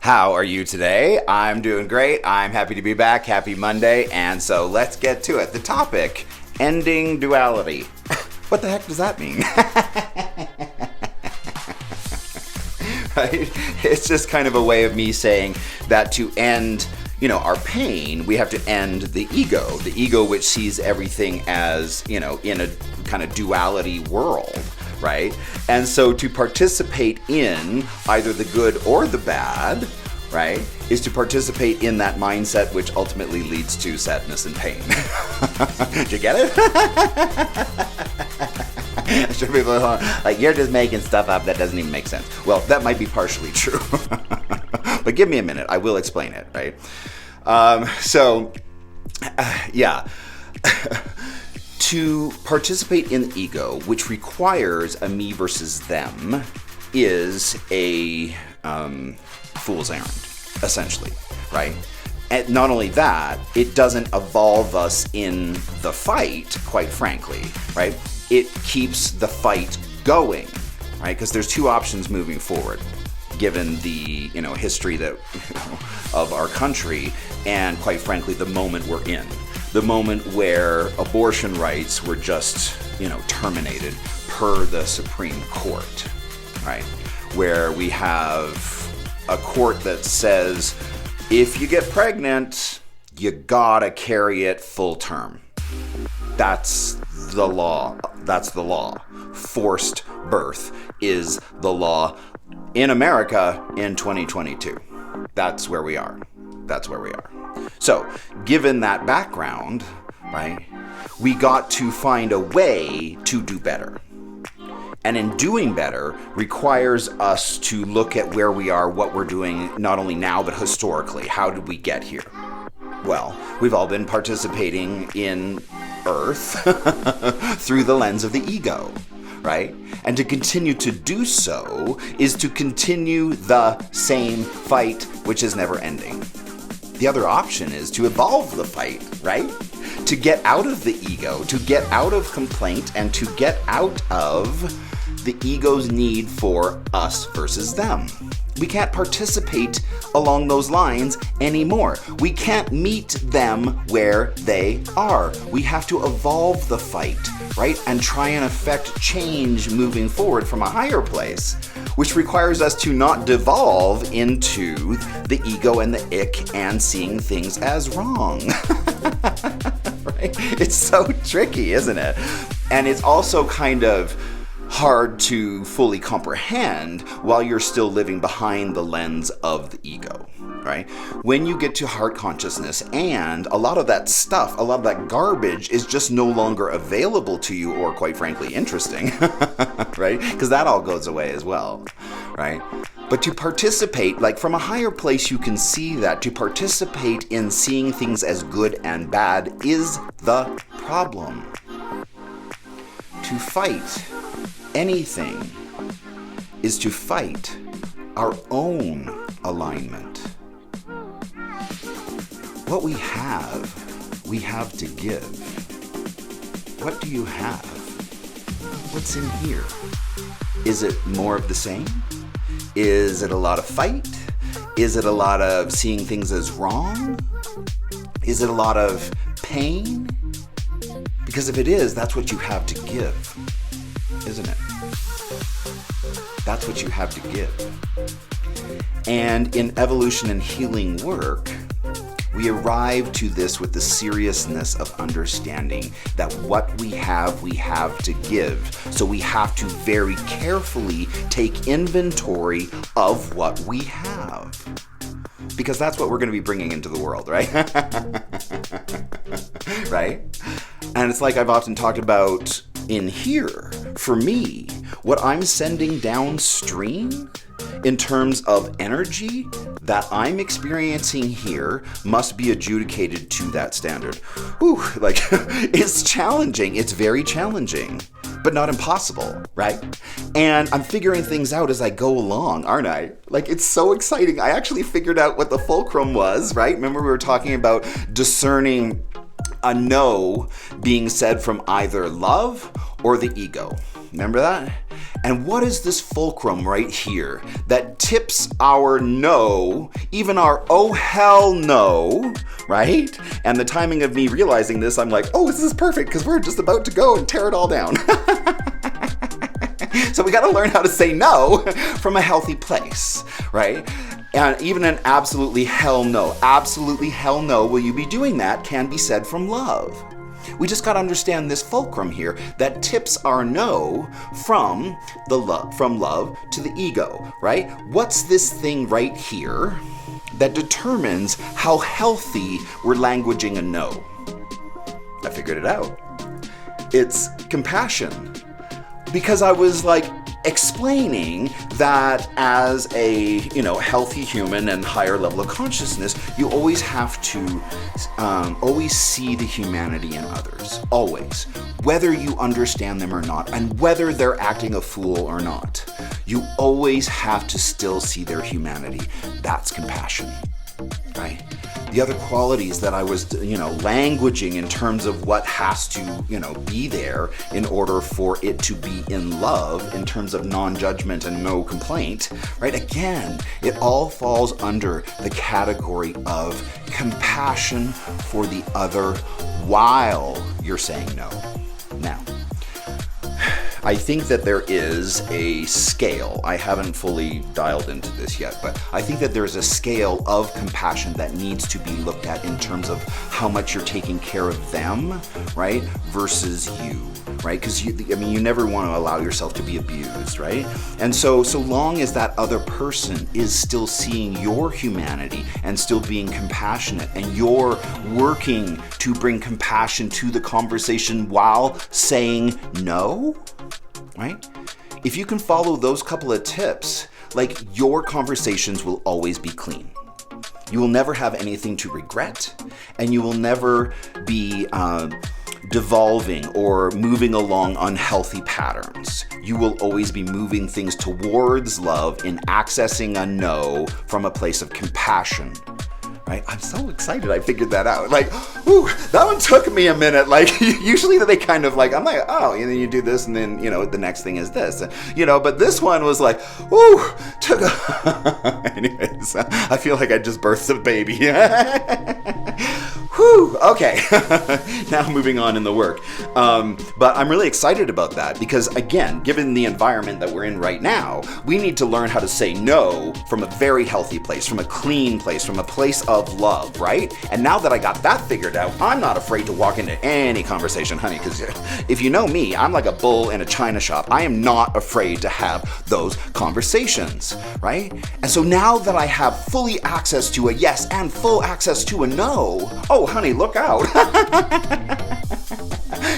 How are you today? I'm doing great. I'm happy to be back. Happy Monday. And so let's get to it. The topic, ending duality. What the heck does that mean? Right? It's just kind of a way of me saying that to end, our pain, we have to end the ego which sees everything as, in a kind of duality world, right? And so to participate in either the good or the bad, right, is to participate in that mindset which ultimately leads to sadness and pain. Did you get it? Sure, people are like, you're just making stuff up that doesn't even make sense. Well, that might be partially true. But give me a minute. I will explain it, right? To participate in the ego, which requires a me versus them, is a fool's errand, essentially, right? And not only that, it doesn't evolve us in the fight, quite frankly, right? It keeps the fight going, right? Because there's two options moving forward, given the history that of our country, and quite frankly, the moment we're in. The moment where abortion rights were just, terminated per the Supreme Court, right? Where we have a court that says, if you get pregnant, you gotta carry it full term. That's the law. That's the law. Forced birth is the law in America in 2022. That's where we are. That's where we are. So, given that background, right, we got to find a way to do better. And in doing better requires us to look at where we are, what we're doing, not only now, but historically. How did we get here? Well, we've all been participating in Earth through the lens of the ego, right? And to continue to do so is to continue the same fight, which is never ending. The other option is to evolve the fight, right? To get out of the ego, to get out of complaint, and to get out of the ego's need for us versus them. We can't participate along those lines anymore. We can't meet them where they are. We have to evolve the fight, right? And try and affect change moving forward from a higher place, which requires us to not devolve into the ego and the ick and seeing things as wrong. Right? It's so tricky, isn't it? And it's also kind of hard to fully comprehend while you're still living behind the lens of the ego, right? When you get to heart consciousness and a lot of that stuff, a lot of that garbage is just no longer available to you or quite frankly interesting, right? Because that all goes away as well, right? But to participate, like from a higher place, you can see that to participate in seeing things as good and bad is the problem. To fight anything is to fight our own alignment. What we have to give. What do you have? What's in here? Is it more of the same? Is it a lot of fight? Is it a lot of seeing things as wrong? Is it a lot of pain? Because if it is, that's what you have to give, isn't it? That's what you have to give. And in evolution and healing work, we arrive to this with the seriousness of understanding that what we have to give. So we have to very carefully take inventory of what we have. Because that's what we're going to be bringing into the world, right? Right? And it's like I've often talked about in here, for me, what I'm sending downstream in terms of energy that I'm experiencing here must be adjudicated to that standard. Whew, it's challenging. It's very challenging, but not impossible, right? And I'm figuring things out as I go along, aren't I? It's so exciting. I actually figured out what the fulcrum was, right? Remember we were talking about discerning a no being said from either love or the ego. Remember that? And what is this fulcrum right here that tips our no, even our oh hell no, right? And the timing of me realizing this, I'm like, oh, this is perfect because we're just about to go and tear it all down. So we got to learn how to say no from a healthy place, right? And even an absolutely hell no will you be doing that can be said from love. We just got to understand this fulcrum here that tips our no from love to the ego, right? What's this thing right here that determines how healthy we're languaging a no? I figured it out. It's compassion. Because I was like explaining that as a, healthy human and higher level of consciousness, you always have to always see the humanity in others, always, whether you understand them or not, and whether they're acting a fool or not. You always have to still see their humanity. That's compassion, right? The other qualities that I was, languaging in terms of what has to, be there in order for it to be in love in terms of non-judgment and no complaint, right? Again, it all falls under the category of compassion for the other while you're saying no. Now, I think that there is a scale. I haven't fully dialed into this yet, but I think that there's a scale of compassion that needs to be looked at in terms of how much you're taking care of them, right, versus you, right? Because you never want to allow yourself to be abused, right? And so long as that other person is still seeing your humanity and still being compassionate, and you're working to bring compassion to the conversation while saying no, right? If you can follow those couple of tips, like, your conversations will always be clean. You will never have anything to regret, and you will never be devolving or moving along unhealthy patterns. You will always be moving things towards love in accessing a no from a place of compassion. Right? I'm so excited I figured that out. Like, whew, that one took me a minute. Like, usually they kind of like, I'm like, oh, and then you do this, and then, the next thing is this. But this one was like, whew, took a... Anyways, I feel like I just birthed a baby. Whew, okay. Now moving on in the work. But I'm really excited about that because, again, given the environment that we're in right now, we need to learn how to say no from a very healthy place, from a clean place, from a place of love, right? And now that I got that figured out, I'm not afraid to walk into any conversation, honey, because if you know me, I'm like a bull in a china shop. I am not afraid to have those conversations, right? And so now that I have fully access to a yes and full access to a no, oh, honey, look out.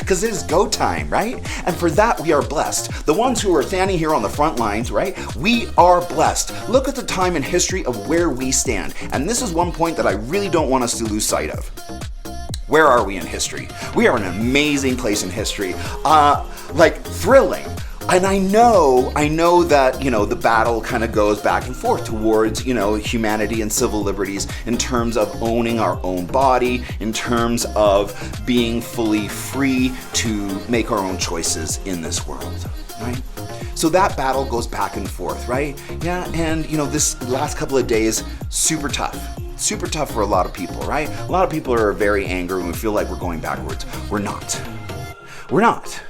Because it is go time, right? And for that, we are blessed. The ones who are standing here on the front lines, right? We are blessed. Look at the time in history of where we stand. And this is one point that I really don't want us to lose sight of. Where are we in history? We are in an amazing place in history. Thrilling. And I know that, the battle kind of goes back and forth towards, humanity and civil liberties in terms of owning our own body, in terms of being fully free to make our own choices in this world, right? So that battle goes back and forth, right? Yeah, and, this last couple of days, super tough. Super tough for a lot of people, right? A lot of people are very angry and we feel like we're going backwards. We're not. We're not.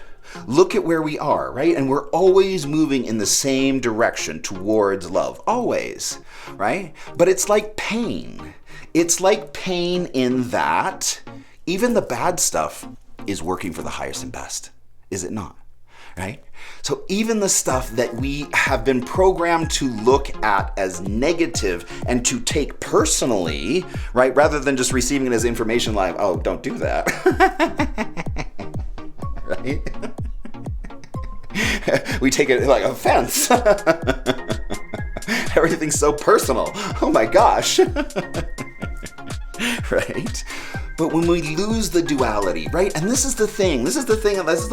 Look at where we are, right? And we're always moving in the same direction towards love, always, right? But it's like pain. It's like pain in that even the bad stuff is working for the highest and best, is it not? Right? So even the stuff that we have been programmed to look at as negative and to take personally, right? Rather than just receiving it as information like, oh, don't do that. Right? We take it like offense. Everything's so personal. Oh my gosh. Right? But when we lose the duality, right? And this is the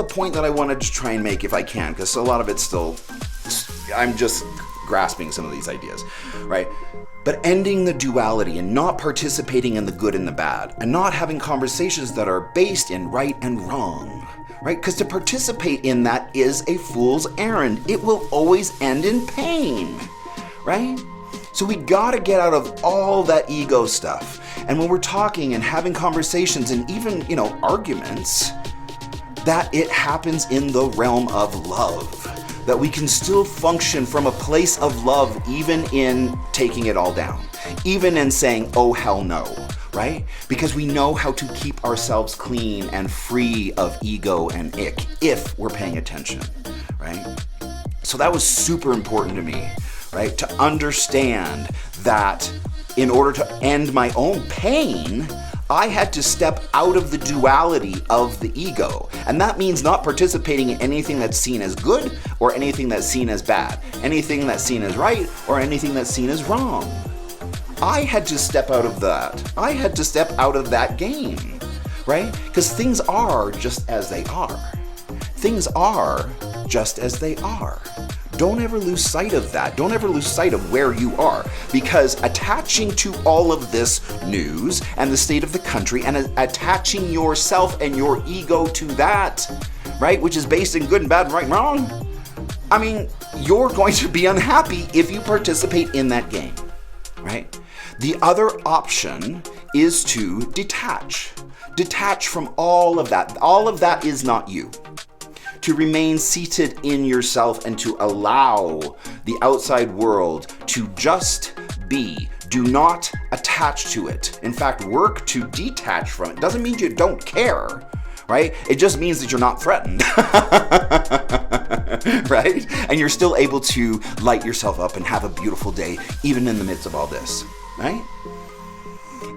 point that I wanted to try and make if I can, because a lot of it's still, I'm just grasping some of these ideas, right? But ending the duality and not participating in the good and the bad, and not having conversations that are based in right and wrong, right? Because to participate in that is a fool's errand. It will always end in pain, right? So we gotta get out of all that ego stuff. And when we're talking and having conversations and even, arguments, that it happens in the realm of love. That we can still function from a place of love even in taking it all down. Even in saying, oh hell no, right? Because we know how to keep ourselves clean and free of ego and ick if we're paying attention, right? So that was super important to me, right? To understand that in order to end my own pain, I had to step out of the duality of the ego. And that means not participating in anything that's seen as good or anything that's seen as bad, anything that's seen as right or anything that's seen as wrong. I had to step out of that. I had to step out of that game, right? Because things are just as they are. Things are just as they are. Don't ever lose sight of that. Don't ever lose sight of where you are, because attaching to all of this news and the state of the country and attaching yourself and your ego to that, right, which is based in good and bad and right and wrong, I mean, you're going to be unhappy if you participate in that game, right? The other option is to detach. Detach from all of that. All of that is not you. To remain seated in yourself and to allow the outside world to just be. Do not attach to it. In fact, work to detach from it. Doesn't mean you don't care, right? It just means that you're not threatened, right? And you're still able to light yourself up and have a beautiful day, even in the midst of all this, right?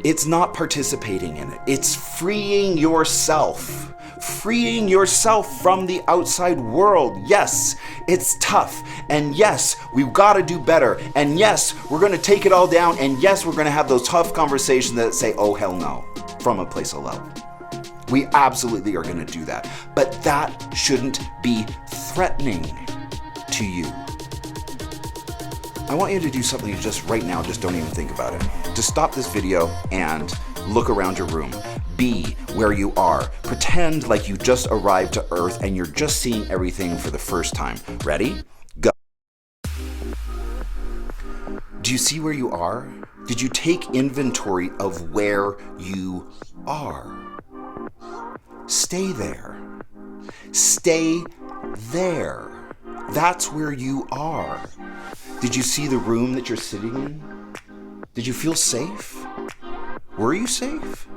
It's not participating in it. It's freeing yourself. Freeing yourself from the outside world. Yes, it's tough. And yes, we've got to do better. And yes, we're going to take it all down. And yes, we're going to have those tough conversations that say, oh, hell no, from a place of love. We absolutely are going to do that. But that shouldn't be threatening to you. I want you to do something just right now. Just don't even think about it. Just stop this video and look around your room. Be where you are. Pretend like you just arrived to Earth and you're just seeing everything for the first time. Ready? Go. Do you see where you are? Did you take inventory of where you are? Stay there. Stay there. That's where you are. Did you see the room that you're sitting in? Did you feel safe? Were you safe?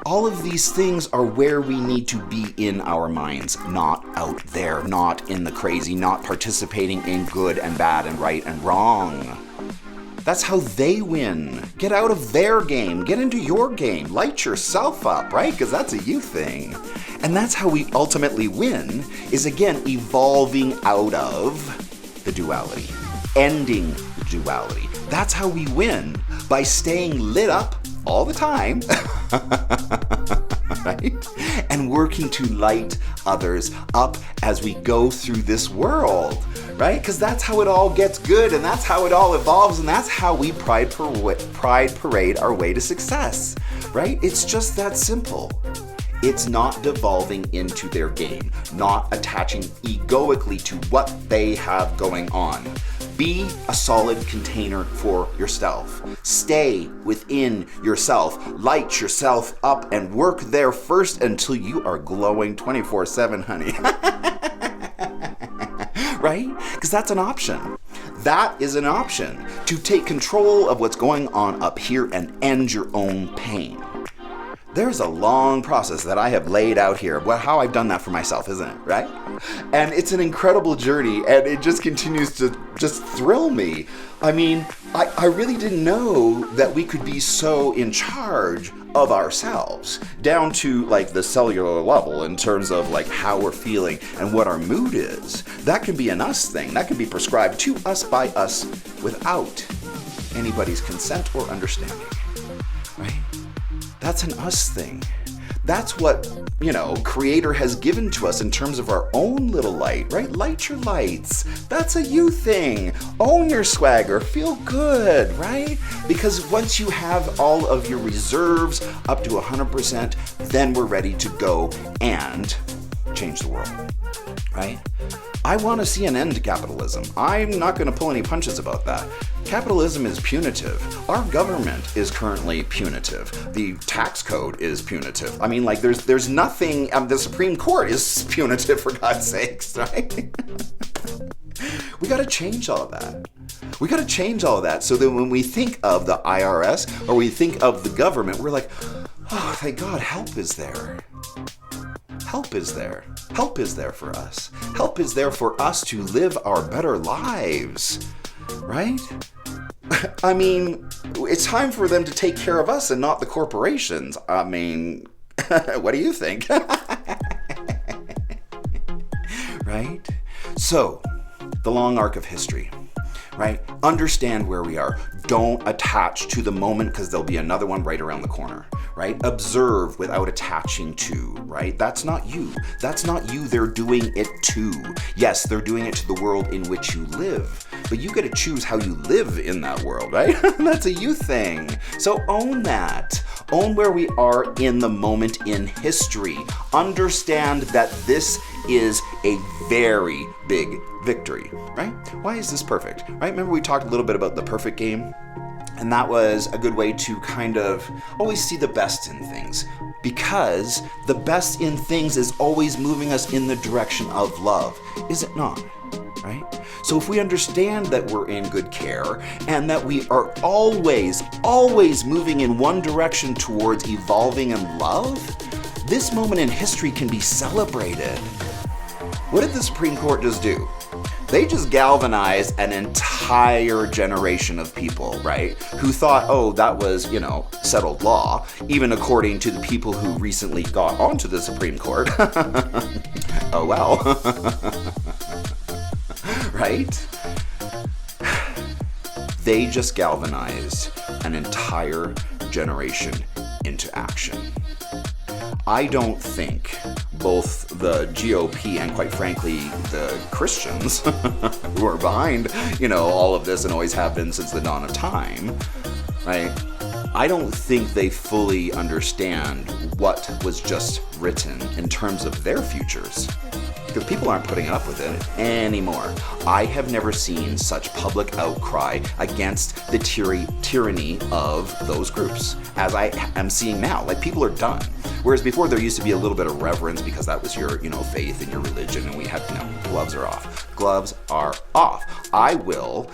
All of these things are where we need to be in our minds, not out there, not in the crazy, not participating in good and bad and right and wrong. That's how they win. Get out of their game. Get into your game. Light yourself up, right? Because that's a you thing. And that's how we ultimately win, is again, evolving out of the duality. Ending the duality. That's how we win, by staying lit up all the time, right? And working to light others up as we go through this world, right? Because that's how it all gets good, and that's how it all evolves, and that's how we pride parade our way to success, right? It's just that simple. It's not devolving into their game, not attaching egoically to what they have going on. Be a solid container for yourself. Stay within yourself. Light yourself up and work there first until you are glowing 24/7, honey. Right? Because that's an option. That is an option, to take control of what's going on up here and end your own pain. There's a long process that I have laid out here. Well, how I've done that for myself, isn't it? Right? And it's an incredible journey, and it just continues to just thrill me. I mean, I really didn't know that we could be so in charge of ourselves, down to like the cellular level in terms of like how we're feeling and what our mood is. That can be an us thing. That can be prescribed to us by us without anybody's consent or understanding. Right? That's an us thing. That's what Creator has given to us in terms of our own little light, right? Light your lights. That's a you thing. Own your swagger. Feel good, right? Because once you have all of your reserves up to 100%, then we're ready to go and change the world, right? I want to see an end to capitalism. I'm not going to pull any punches about that. Capitalism is punitive. Our government is currently punitive. The tax code is punitive. I mean, like, there's nothing. The Supreme Court is punitive, for God's sakes, right? We got to change all of that. We got to change all of that so that when we think of the IRS or we think of the government, we're like, oh, thank God, help is there. Help is there. Help is there for us. Help is there for us to live our better lives, right? I mean, it's time for them to take care of us and not the corporations. I mean, what do you think? Right? So, the long arc of history, right? Understand where we are. Don't attach to the moment because there'll be another one right around the corner, right? Observe without attaching to, right? That's not you. That's not you. They're doing it to. Yes, they're doing it to the world in which you live, but you get to choose how you live in that world, right? That's a you thing. So own that. Own where we are in the moment in history. Understand that this is a very big victory, right? Why is this perfect, right? Remember we talked a little bit about the perfect game? And that was a good way to kind of always see the best in things, because the best in things is always moving us in the direction of love, is it not? Right? So if we understand that we're in good care and that we are always moving in one direction towards evolving in love, this moment in history can be celebrated. What did the Supreme Court just do? They just galvanized an entire generation of people, right? Who thought, oh, that was, settled law, even according to the people who recently got onto the Supreme Court. Oh, well. Right? They just galvanized an entire generation into action. I don't think both the GOP and, quite frankly, the Christians who are behind, all of this and always have been since the dawn of time, right? I don't think they fully understand what was just written in terms of their futures. Because people aren't putting up with it anymore. I have never seen such public outcry against the tyranny of those groups as I am seeing now. Like, people are done. Whereas before there used to be a little bit of reverence because that was your, faith and your religion, and we had, gloves are off. Gloves are off. I will,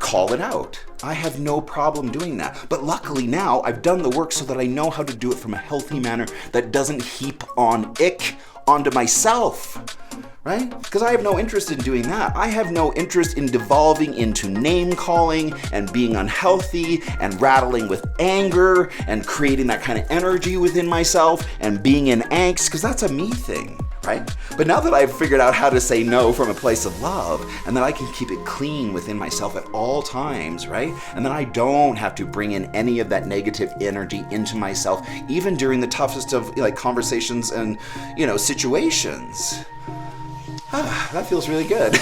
call it out. I have no problem doing that. But luckily now I've done the work so that I know how to do it from a healthy manner that doesn't heap on ick onto myself, right? Because I have no interest in doing that. I have no interest in devolving into name calling and being unhealthy and rattling with anger and creating that kind of energy within myself and being in angst, because that's a me thing, right? But now that I've figured out how to say no from a place of love, and that I can keep it clean within myself at all times, right? And then I don't have to bring in any of that negative energy into myself, even during the toughest of conversations and, situations. That feels really good.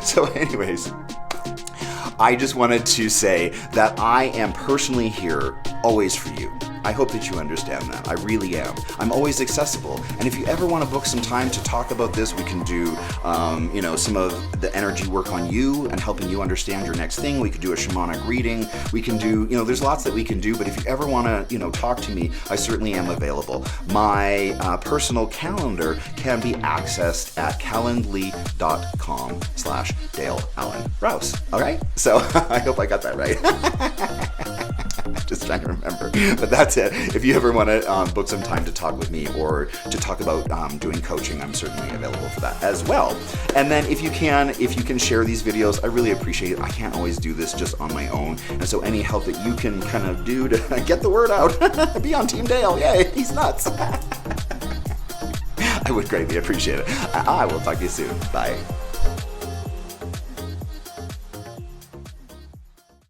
So anyways, I just wanted to say that I am personally here always for you. I hope that you understand that. I really am. I'm always accessible. And if you ever want to book some time to talk about this, we can do, some of the energy work on you and helping you understand your next thing. We could do a shamanic reading. We can do, there's lots that we can do. But if you ever want to, talk to me, I certainly am available. My personal calendar can be accessed at calendly.com/Dale Allen Rouse. All right? So I hope I got that right. Just trying to remember. But that's it. If you ever want to book some time to talk with me or to talk about doing coaching, I'm certainly available for that as well. And then if you can share these videos, I really appreciate it. I can't always do this just on my own. And so any help that you can kind of do to get the word out, be on Team Dale. Yay, he's nuts. I would greatly appreciate it. I will talk to you soon. Bye.